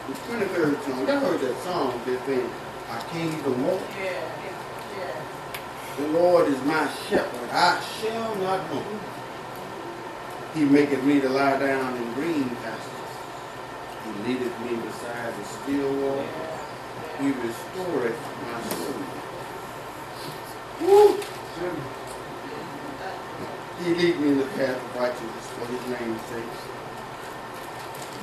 The 23rd song. Y'all heard that song that thing, I can't even walk. Yeah. The Lord is my shepherd, I shall not want. He maketh me to lie down in green pastures. He leadeth me beside the still water. He restoreth my soul. Woo! He lead me in the path of righteousness for his name's sake.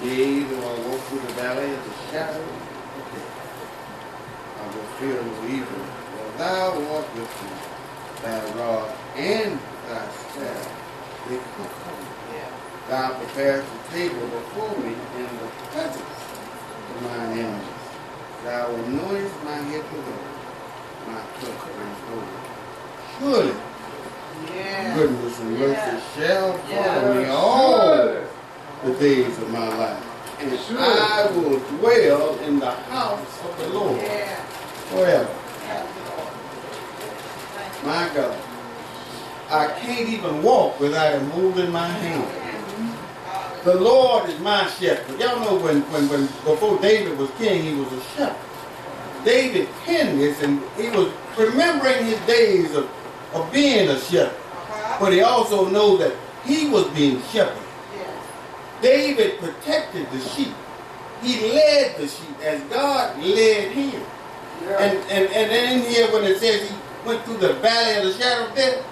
Yea, though I walk through the valley of the shadow of death, I will fear no evil, for thou art with me. Thy rod and thy staff, they comfort me. Thou preparest a table before me in the presence of mine enemies. Thou anointest my head with oil, my cup runneth over. Surely, goodness and mercy shall follow me all the days of my life. And I will dwell in the house of the Lord forever. My God, I can't even walk without him holding my hand. The Lord is my shepherd. Y'all know when before David was king, he was a shepherd. David penned this, and he was remembering his days of being a shepherd. But he also knows that he was being shepherded. David protected the sheep. He led the sheep as God led him. And in here when it says he went through the valley of the shadow of death,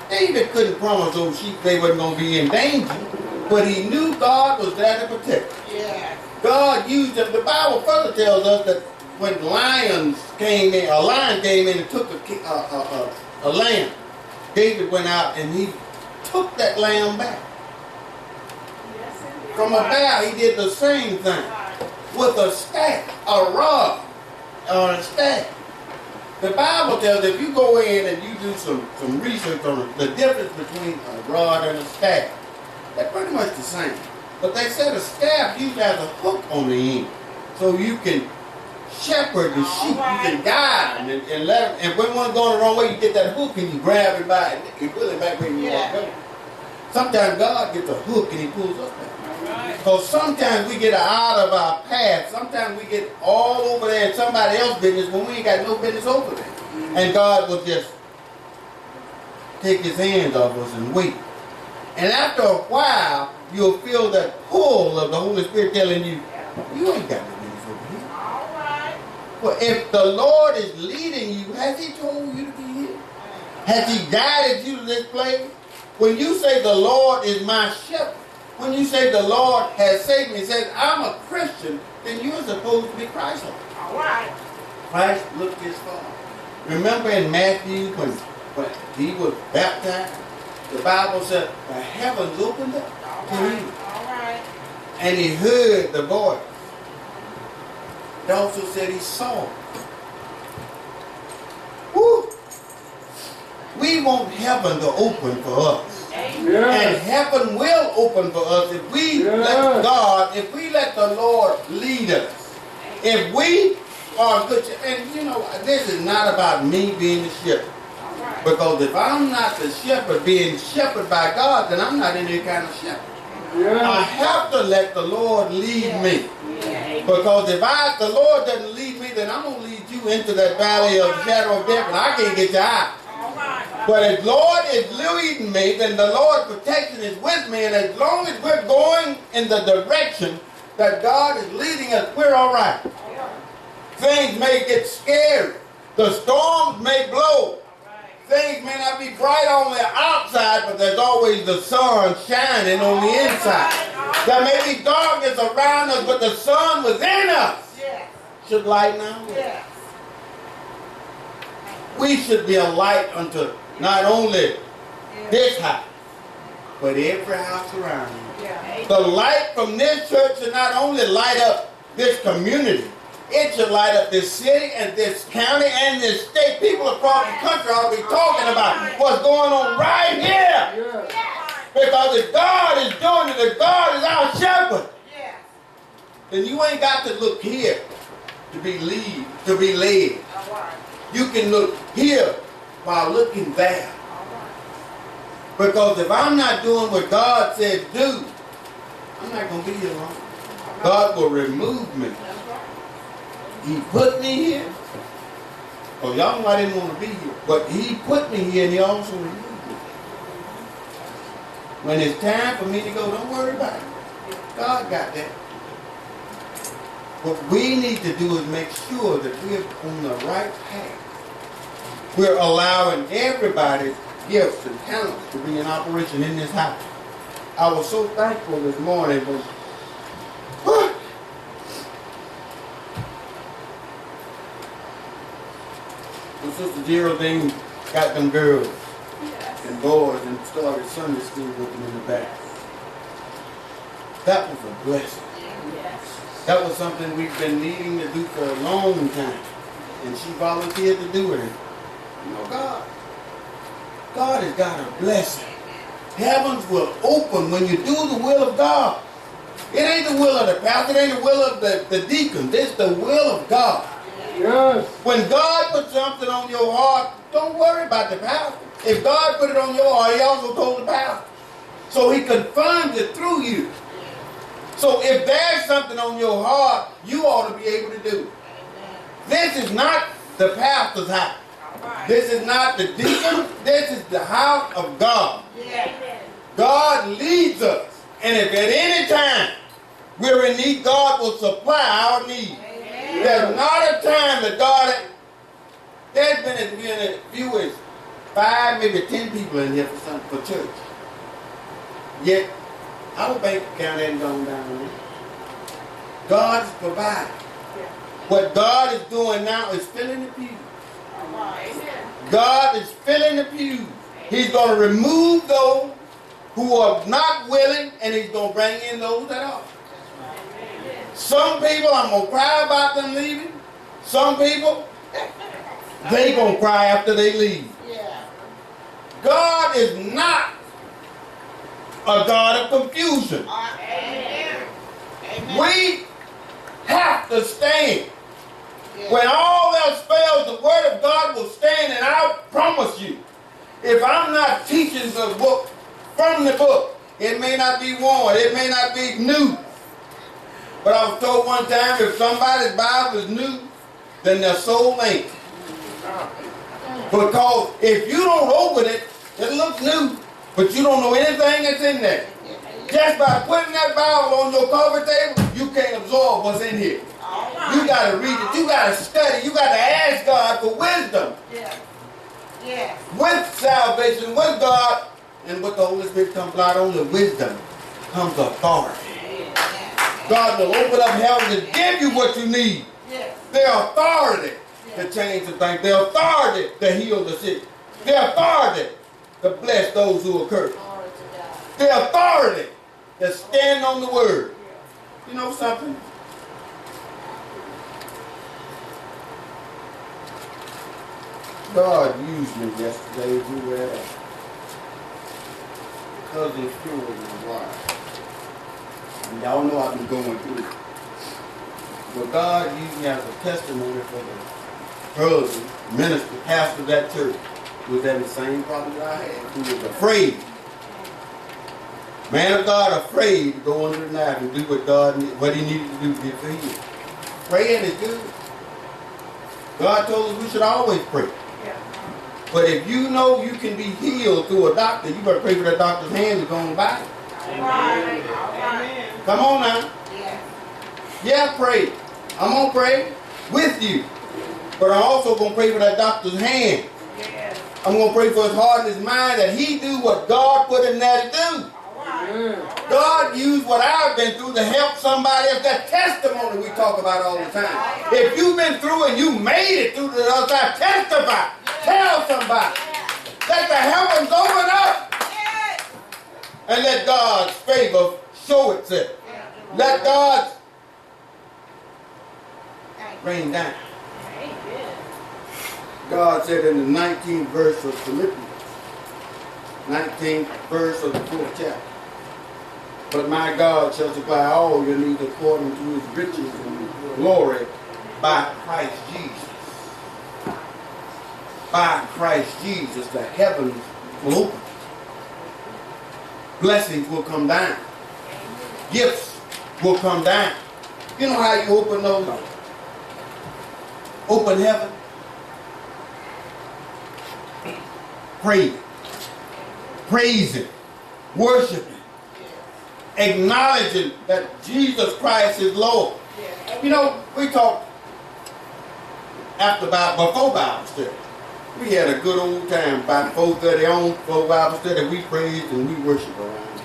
David couldn't promise those sheep they weren't going to be in danger. But he knew God was there to protect them. God used them. The Bible further tells us that when lions came in, a lion came in and took a lamb, David went out and he took that lamb back. From a bear, he did the same thing with a staff, a rod, or a staff. The Bible tells if you go in and you do some research on the difference between a rod and a staff, they're pretty much the same. But they said a staff usually has a hook on the end, so you can shepherd the sheep, you can guide them and let them. And when one's going the wrong way, you get that hook and you grab it by it, you pull it back where you want to go. Sometimes God gets a hook and he pulls us back. Because sometimes we get out of our path. Sometimes we get all over there in somebody else's business when we ain't got no business over there. And God will just take his hands off us and wait. And after a while, you'll feel that pull of the Holy Spirit telling you, you ain't got no business over here. All right. Well, if the Lord is leading you, has he told you to be here? Has he guided you to this place? When you say the Lord is my shepherd, when you say the Lord has saved me, says I'm a Christian, then you're supposed to be Christ-like. All right. Christ looked his Father. Remember in Matthew when he was baptized, the Bible said the heavens opened up to him. All right. And he heard the voice. It also said he saw. Woo! We want heaven to open for us. And heaven will open for us if we let God, if we let the Lord lead us. If we are good, and you know, this is not about me being the shepherd. Because if I'm not the shepherd being shepherded by God, then I'm not any kind of shepherd. I have to let the Lord lead me. Because if the Lord doesn't lead me, then I'm going to lead you into that valley of the shadow of death and I can't get you out. But if Lord is leading me, then the Lord's protection is with me. And as long as we're going in the direction that God is leading us, we're all right. Things may get scary. The storms may blow. Things may not be bright on the outside, but there's always the sun shining on the inside. There may be darkness around us, but the sun within us should lighten our way. We should be a light unto not only this house, but every house around you. The light from this church should not only light up this community, it should light up this city and this county and this state. People across the country ought to be talking about what's going on right here. Because if God is doing it, if God is our shepherd, then you ain't got to look here to be led. You can look here while looking there. Because if I'm not doing what God said do, I'm not going to be here long. God will remove me He put me here. Oh, y'all know I didn't want to be here. But he put me here and he also removed me. When it's time for me to go, don't worry about it. God got that. What we need to do is make sure that we're on the right path. We're allowing everybody's gifts and talents to be in operation in this house. I was so thankful this morning when Sister Geraldine got them girls and boys and started Sunday school with them in the back. That was a blessing. That was something we've been needing to do for a long time. And she volunteered to do it. And, you know, God has got a blessing. Heavens will open when you do the will of God. It ain't the will of the pastor, it ain't the will of the deacons. It's the will of God. Yes. When God puts something on your heart, don't worry about the pastor. If God put it on your heart, he also told the pastor. So he confirms it through you. So if there's something on your heart, you ought to be able to do it. This is not the pastor's house. This is not the deacon. This is the house of God. God leads us. And if at any time we're in need, God will supply our need. There's not a time that God... There's been as few as 5, maybe 10 people in here for church. Yet, our bank account hasn't gone down. God is providing. What God is doing now is filling the pews. God is filling the pews. He's going to remove those who are not willing, and he's going to bring in those that are. Some people, I'm going to cry about them leaving. Some people, they going to cry after they leave. God is not a God of confusion. We have to stand. When all else fails, the word of God will stand, and I promise you, if I'm not teaching the book from the book, it may not be worn, it may not be new. But I was told one time, if somebody's Bible is new, then their soul ain't. Because if you don't open it, it looks new, but you don't know anything that's in there. Just by putting that Bible on your coffee table, you can't absorb what's in here. You got to read it, you got to study, you got to ask God for wisdom. With salvation, with God, and with the Holy Spirit comes not only wisdom, comes authority. God will open up heaven and give you what you need. The authority to change the things. The authority to heal the sick. The authority to bless those who are cursed. The authority to stand on the word. You know something? God used me yesterday. We were at a cousin's funeral in Hawaii. And y'all know I've been going through it. But God used me as a testimony for the brother, minister, pastor of that church, who was having the same problem that I had, who was afraid. Man of God afraid to go under the knife and do what he needed to do to get healed. Praying is good. God told us we should always pray. But if you know you can be healed through a doctor, you better pray for that doctor's hand to go on by. Amen. Come on now. Yeah, pray. I'm going to pray with you. But I'm also going to pray for that doctor's hand. I'm going to pray for his heart and his mind that he do what God put in there to do. God used what I've been through to help somebody else. That testimony we talk about all the time. If you've been through and you made it through to the other side, testify. Tell somebody. Let the heavens open up. And let God's favor show itself. Let God's rain down. God said in the 19th verse of Philippians, 19th verse of the 4th chapter, but my God shall supply all your needs according to his riches and glory by Christ Jesus. By Christ Jesus, the heavens will open. Blessings will come down. Gifts will come down. You know how you open those open heaven? Pray. Praising. Worshiping. Acknowledging that Jesus Christ is Lord. You know, we talked before Bible study. We had a good old time about 4:30 on for Bible study. We praised and we worship around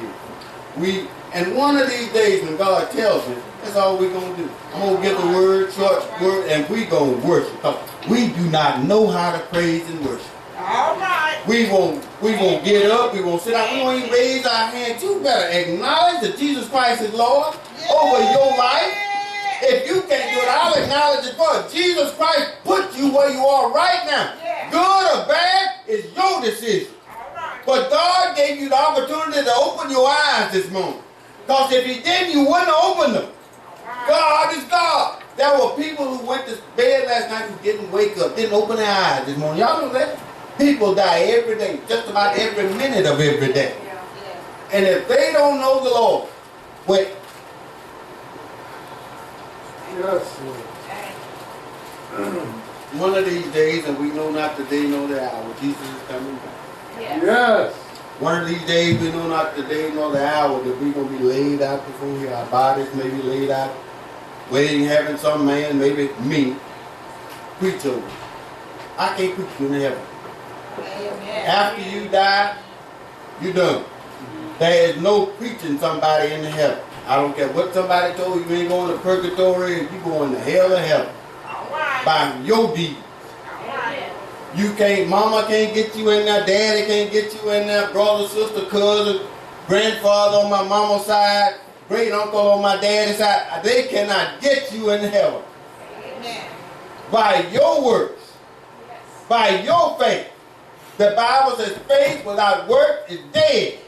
here. And one of these days when God tells me, that's all we're going to do. I'm going to give a word, short word, and we're going to worship. We do not know how to praise and worship. All right. We won't get up, we won't sit down, we won't even raise our hands. You better acknowledge that Jesus Christ is Lord over your life. If you can't do it, I'll acknowledge it for Jesus Christ put you where you are right now. Good or bad is your decision. But God gave you the opportunity to open your eyes this morning. Because if He didn't, you wouldn't open them. God is God. There were people who went to bed last night who didn't wake up, didn't open their eyes this morning. Y'all know that? People die every day, just about every minute of every day. And if they don't know the Lord, wait. Yes, One of these days, and we know not the day nor the hour, Jesus is coming back. yes. One of these days, we know not the day nor the hour that we're going to be laid out before Him. Our bodies may be laid out, waiting, having some man, maybe me, preach over. I can't preach you in heaven. Amen. After you die, you're done. There is no preaching somebody in heaven. I don't care what somebody told you, you ain't going to purgatory, you going to hell or heaven. By your deeds. You can't, mama can't get you in there, daddy can't get you in there, brother, sister, cousin, grandfather on my mama's side, great uncle on my daddy's side. They cannot get you in heaven. Amen. By your works, by your faith. The Bible says faith without work is dead.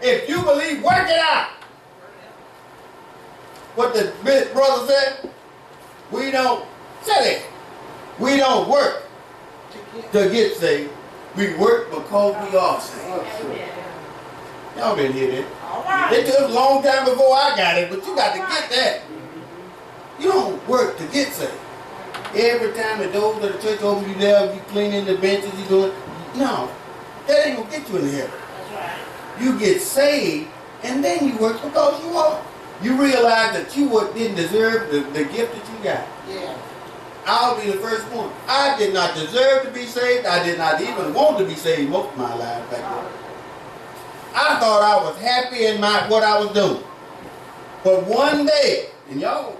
If you believe, work it out. What the brother said, we don't work to get saved. We work because we are saved. Y'all didn't hear that. It took a long time before I got it, but you got to get that. You don't work to get saved. Every time the doors of the church open, you there, you cleaning the benches, you doing. No, that ain't gonna get you in heaven. You get saved, and then you work because you are. You realize that you didn't deserve the gift that you got. Yeah. I'll be the first one. I did not deserve to be saved. I did not even want to be saved most of my life back then. I thought I was happy in what I was doing. But one day, and y'all,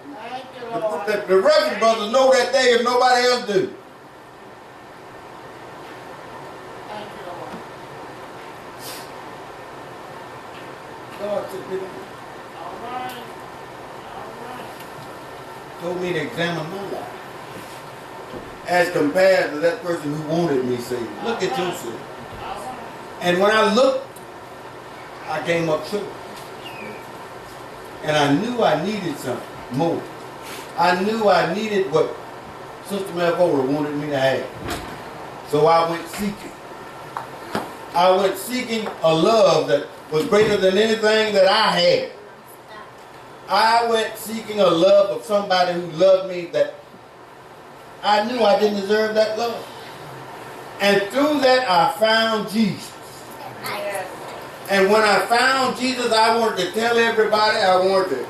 the Reverend brothers know that day if nobody else do. God took me down. Told me to examine my life as compared to that person who wanted me saved. Look at yourself. And when I looked, I came up short. And I knew I needed something more. I knew I needed what Sister Melvora wanted me to have. So I went seeking. I went seeking a love that was greater than anything that I had. I went seeking a love of somebody who loved me that I knew I didn't deserve that love. And through that I found Jesus. And when I found Jesus, I wanted to tell everybody, I wanted to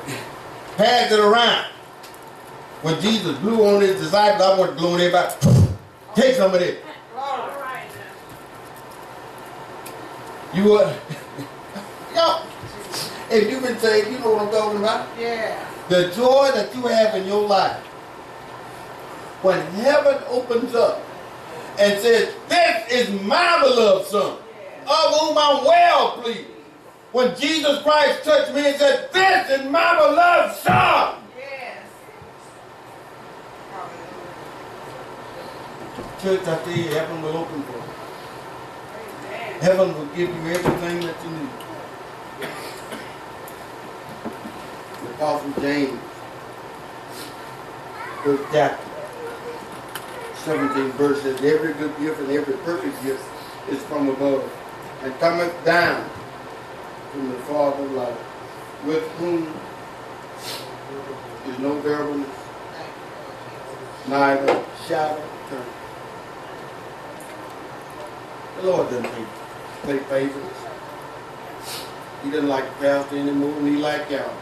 pass it around. When Jesus blew on his disciples, I wanted to blow on everybody. Take some of this. You what? Yo, if you've been saved, you know what I'm talking about? Yeah. The joy that you have in your life. When heaven opens up and says, this is my beloved son, of whom I'm well pleased. When Jesus Christ touched me and said, this is my beloved son. Yes. Church, I tell you, heaven will open for you. Heaven will give you everything that you need. The Apostle James, 1st chapter, 17th verse says, every good gift and every perfect gift is from above, and cometh down from the Father of light, with whom is no variableness, neither shadow turn. The Lord doesn't play favorites. He doesn't like the pastor anymore than he like y'all.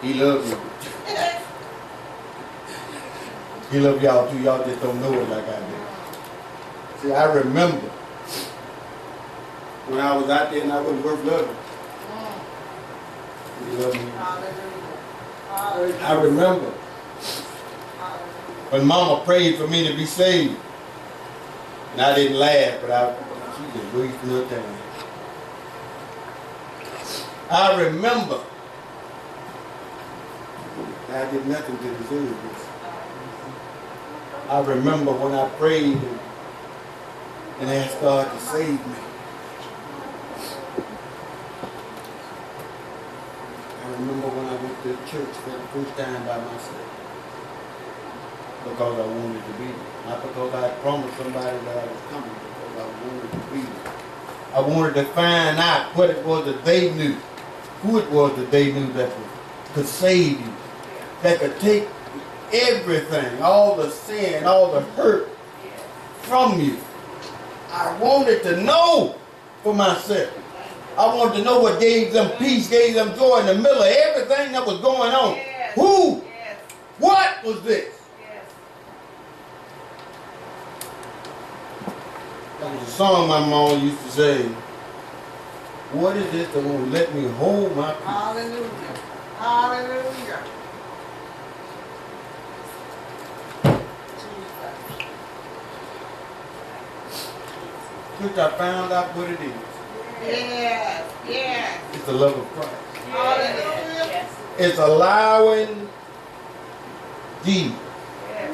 He loves you. He loves y'all too. Y'all just don't know it like I do. See, I remember when I was out there and I wasn't worth loving. He loved me. I remember when Mama prayed for me to be saved. And I didn't laugh, but she just wasting her time. I remember I did nothing to deserve this. I remember when I prayed and asked God to save me. I remember when I went to church for the first time by myself. Because I wanted to be there. Not because I had promised somebody that I was coming, because I wanted to be there. I wanted to find out what it was that they knew. Who it was that they knew that could save you. That could take everything, all the sin, all the hurt from you. I wanted to know for myself. I wanted to know what gave them peace, gave them joy in the middle of everything that was going on. Yes. Who? Yes. What was this? Yes. That was a song my mom used to say. What is this that won't let me hold my peace? Hallelujah. Hallelujah. Which I found out what it is. Yes. Yes. It's the love of Christ. Hallelujah. Yes. It's allowing Jesus Yes.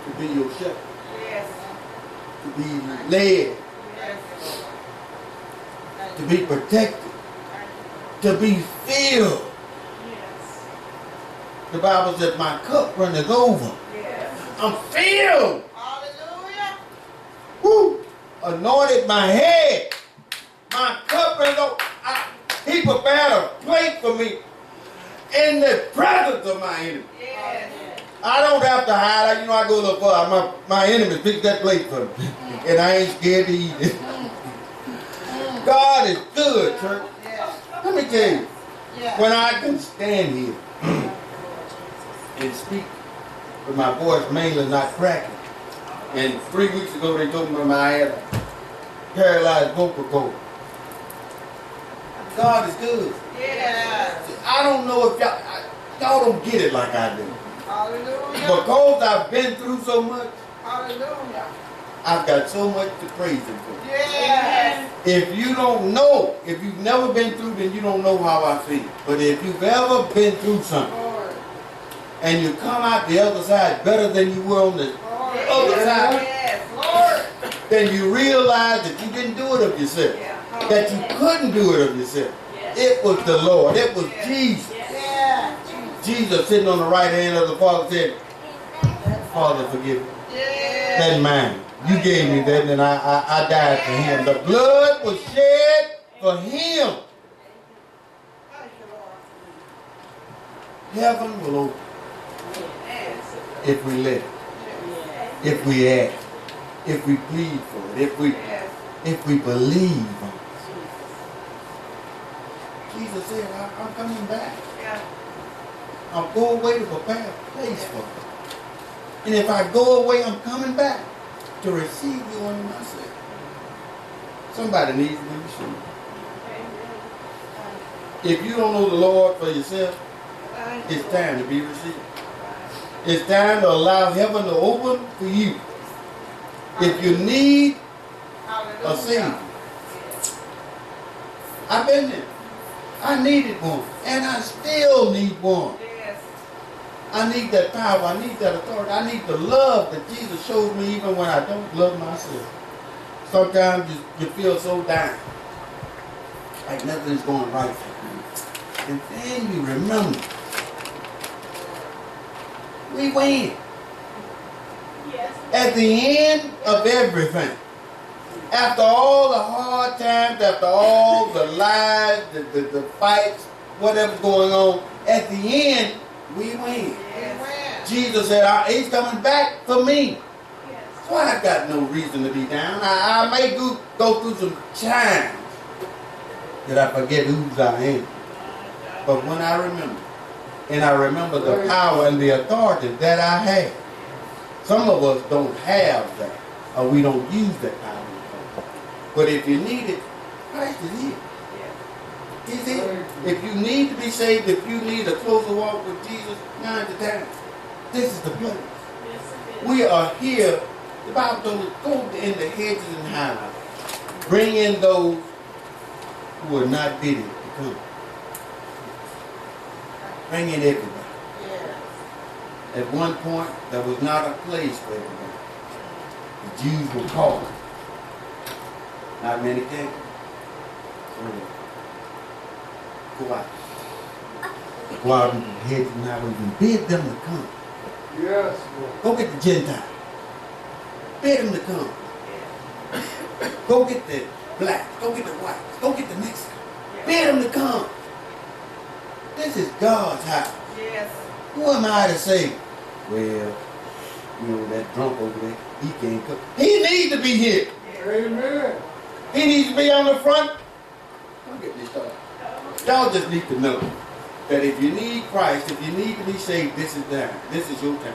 to be your shepherd, Yes. to be led, Yes. to be protected, to be filled. Yes. The Bible says, my cup runneth over. Yes. I'm filled. Hallelujah. Woo! Anointed my head. My cup runneth over. He prepared a plate for me in the presence of my enemy. Yes. I don't have to hide. I go a little far. My enemies pick that plate for me. And I ain't scared to eat it. God is good, church. Yes. Let me tell you. Yes. When I can stand here and speak with my voice mainly not cracking. And 3 weeks ago they told me I had a paralyzed vocal cord. God is good. Yes. I don't know if y'all don't get it like I do. Hallelujah. Because I've been through so much, Hallelujah. I've got so much to praise Him for. Yes. If you don't know, if you've never been through, then you don't know how I feel. But if you've ever been through something, Lord. and you come out the other side better than you were on the other side, Yes. Lord. then you realize that you didn't do it of yourself. Yeah. That you couldn't do it of yourself. It was the Lord. It was Jesus. Yeah. Jesus sitting on the right hand of the Father said, Father, forgive me. Yeah. That's mine. You gave me that and I died for Him. The blood was shed for Him. Heaven will open if we let it. If we ask. If we plead for it. If we believe on it. Jesus said, I'm coming back. I'll go away to prepare a place for you. And if I go away, I'm coming back to receive you unto myself. Somebody needs to be received. If you don't know the Lord for yourself, it's time to be received. It's time to allow heaven to open for you. If you need a Savior, I've been there. I needed one, and I still need one. I need that power. I need that authority. I need the love that Jesus shows me even when I don't love myself. Sometimes you feel so down, like nothing's going right for you. And then you remember, we win. At the end of everything, after all the hard times, after all the lies, the fights, whatever's going on, at the end, we win. Yes. Jesus said, he's coming back for me. So I've got no reason to be down. I may go through some times that I forget whose I am. But when I remember, and I remember the power and the authority that I have. Some of us don't have that, or we don't use that power. But if you need it, Christ is here. He's here. If you need to be saved, if you need a closer walk with Jesus, now's the time. This is the place. We are here. The Bible told us, go in the hedges and highways. Bring in those who are not bidden to come. Bring in everybody. At one point, there was not a place for everybody. The Jews were called. Not many came. Go out. Go out into the hedges and highways and bid them to come. Yes, Lord. Go get the Gentiles. Bid them to come. Go get the blacks. Go get the whites. Go get the Mexicans. Bid them to come. This is God's house. Yes. Who am I to say, well, you know, that drunk over there, he can't come. He needs to be here. Amen. He needs to be on the front. Don't get me started. Y'all just need to know that if you need Christ, if you need to be saved, this is time. This is your time.